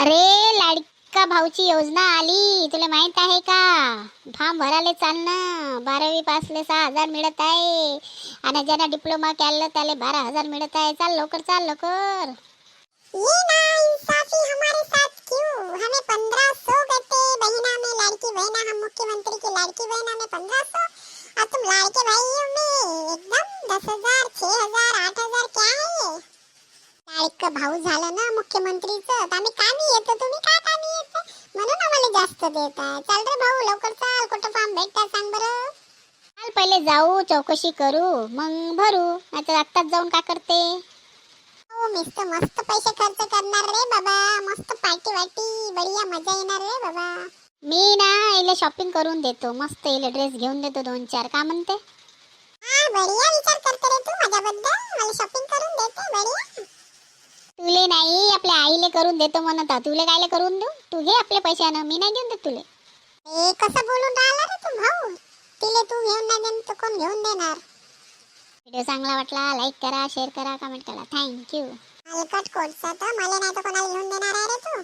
अरे लाडका भाऊची योजना आली, तुला माहित आहे का? फॉर्म भरायला चाल ना. 12वी पासले 6,000 मिळत आहे आणि ज्यांना डिप्लोमा केलं त्याला 12,000 मिळत आहे. चाल लवकर, चाल लवकर. ये ना इंसाफी हमारे साथ क्यों? हमें 1500 गते बहना में लाड़की बहना, हम मुख्यमंत्री की लाड़की बहना में 1500 और तुम लाड़के भाइयों में एकदम 10,000 6,000 8,000 क्या है ये? लाडकं भाऊ झालं ना मुख्यमंत्रीचं तर आम्ही कामी येतो, तुम्ही काय कामी येते म्हणून आम्हाला जास्त देत आहे. चल रे भाऊ लवकर चाल, कुठं फॉर्म भेटतात सांग बरं. चाल पहिले जाऊ, चौकशी करू, मग भरू. नाहीतर आत्ताच जाऊन काय करते? हो मस्त मस्त पैसे खर्च करणार रे बाबा, मस्त पार्टी वाटी बढिया मजा येणार रे बाबा. मी ना इले शॉपिंग करून देतो, मस्त इले ड्रेस घेऊन देतो 2-4. का म्हणते? हा बढिया विचार करते रे तू माझ्याबद्दल, मला शॉपिंग करून देते बढिया. तुले नाही, आपल्या आईले करून देतो म्हणत आहो. तुले कायले करून देऊ? तू घे आपल्या पैशानं, मी नाही घेऊन देत तुले. ए कसं बोलून राहिला रे तू भाऊ? तिले तू घेऊन नाही देणार तर कोण घेऊन देणार? व्हिडिओ चांगला वाटला लाईक करा, शेअर करा, कमेंट करा. थँक्यू. हलकट कोटचा तर मला नाही तर कोणाला घेऊन देणार आहे रे तू?